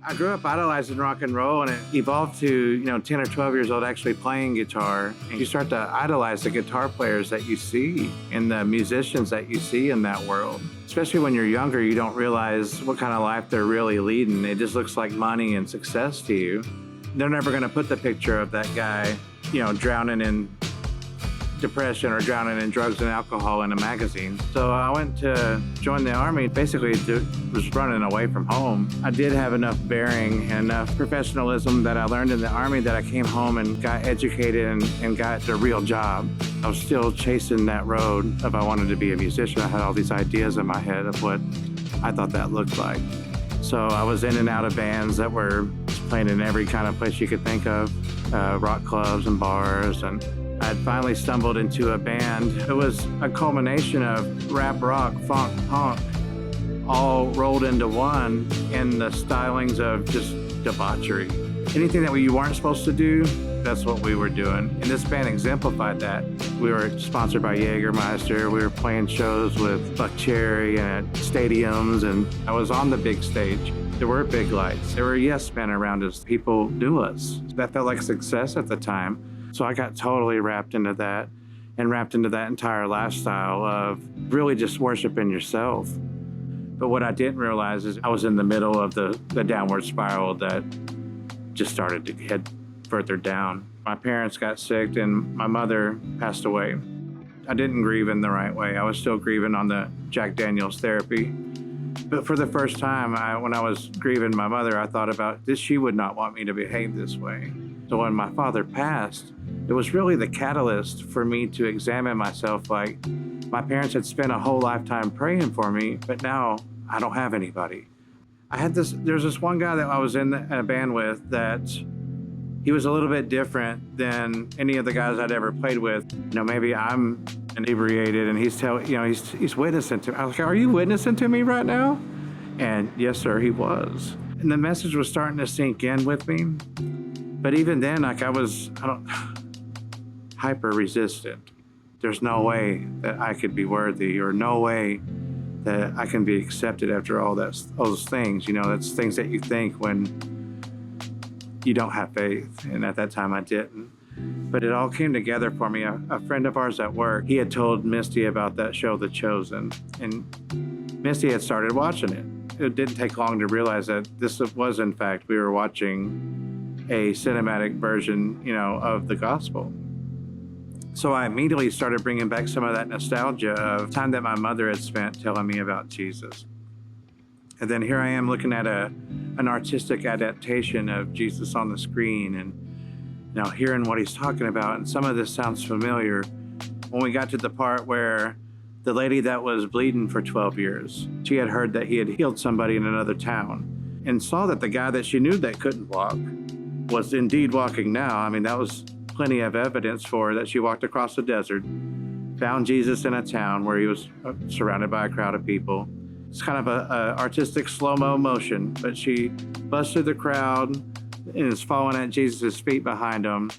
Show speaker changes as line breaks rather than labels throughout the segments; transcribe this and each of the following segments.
I grew up idolizing rock and roll, and it evolved to, 10 or 12 years old actually playing guitar. And you start to idolize the guitar players that you see and the musicians that you see in that world. Especially when you're younger, you don't realize what kind of life they're really leading. It just looks like money and success to you. They're never going to put the picture of that guy, drowning in depression or drowning in drugs and alcohol in a magazine. So I went to join the Army, basically was running away from home. I did have enough bearing and enough professionalism that I learned in the Army that I came home and got educated and got a real job. I was still chasing that road of I wanted to be a musician. I had all these ideas in my head of what I thought that looked like. So I was in and out of bands that were playing in every kind of place you could think of, rock clubs and bars, and I'd finally stumbled into a band. It was a culmination of rap, rock, funk, punk, all rolled into one in the stylings of just debauchery. Anything that you weren't supposed to do, that's what we were doing. And this band exemplified that. We were sponsored by Jägermeister. We were playing shows with Buck Cherry and at stadiums, and I was on the big stage. There were big lights. There were yes men around us. People knew us. That felt like success at the time. So I got totally wrapped into that and wrapped into that entire lifestyle of really just worshiping yourself. But what I didn't realize is I was in the middle of the downward spiral that just started to head further down. My parents got sick and my mother passed away. I didn't grieve in the right way. I was still grieving on the Jack Daniels therapy. But for the first time, when I was grieving my mother, I thought about this. She would not want me to behave this way. So when my father passed, it was really the catalyst for me to examine myself. Like, my parents had spent a whole lifetime praying for me, but now I don't have anybody. There's this one guy that I was in a band with that he was a little bit different than any of the guys I'd ever played with. Maybe I'm inebriated and he's witnessing to me. I was like, are you witnessing to me right now? And yes, sir, he was. And the message was starting to sink in with me. But even then, hyper resistant. There's no way that I could be worthy, or no way that I can be accepted after all those things. That's things that you think when you don't have faith. And at that time I didn't. But it all came together for me. A friend of ours at work, he had told Misty about that show, The Chosen. And Misty had started watching it. It didn't take long to realize that this was, in fact, we were watching a cinematic version, of the gospel. So I immediately started bringing back some of that nostalgia of time that my mother had spent telling me about Jesus. And then here I am looking at an artistic adaptation of Jesus on the screen and hearing what he's talking about. And some of this sounds familiar. When we got to the part where the lady that was bleeding for 12 years, she had heard that he had healed somebody in another town and saw that the guy that she knew that couldn't walk was indeed walking now. That was plenty of evidence for her that she walked across the desert, found Jesus in a town where he was surrounded by a crowd of people. It's kind of a artistic slow-mo motion, but she busts through the crowd and is falling at Jesus' feet behind him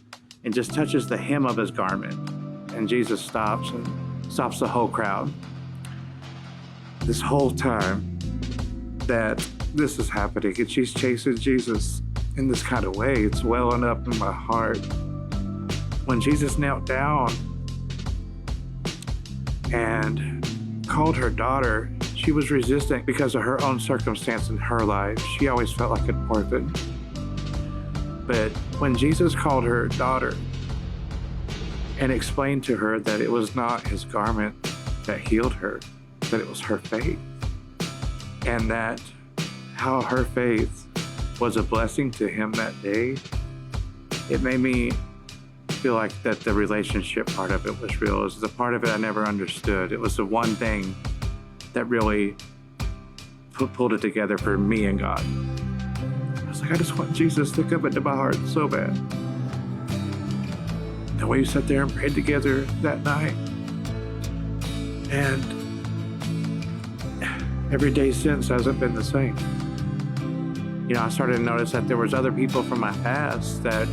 and just touches the hem of his garment. And Jesus stops the whole crowd. This whole time that this is happening and she's chasing Jesus in this kind of way, it's welling up in my heart. When Jesus knelt down and called her daughter, she was resistant because of her own circumstance in her life. She always felt like an orphan. But when Jesus called her daughter and explained to her that it was not his garment that healed her, that it was her faith, and that how her faith was a blessing to him that day, it made me feel like that the relationship part of it was real. It was the part of it I never understood. It was the one thing that really pulled it together for me and God. I was like, I just want Jesus to come into my heart so bad. And we sat there and prayed together that night. And every day since hasn't been the same. I started to notice that there was other people from my past, that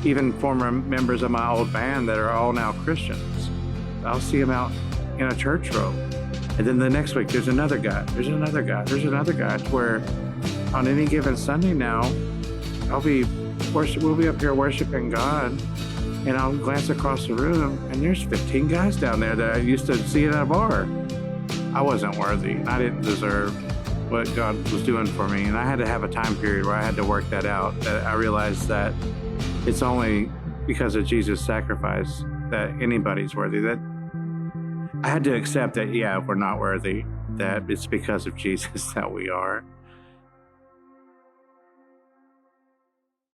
even former members of my old band that are all now Christians. I'll see them out in a church row. And then the next week, there's another guy, to where on any given Sunday now, we'll be up here worshiping God, and I'll glance across the room, and there's 15 guys down there that I used to see at a bar. I wasn't worthy. I didn't deserve what God was doing for me, and I had to have a time period where I had to work that out, that I realized that it's only because of Jesus' sacrifice that anybody's worthy. That I had to accept that, yeah, we're not worthy, that it's because of Jesus that we are.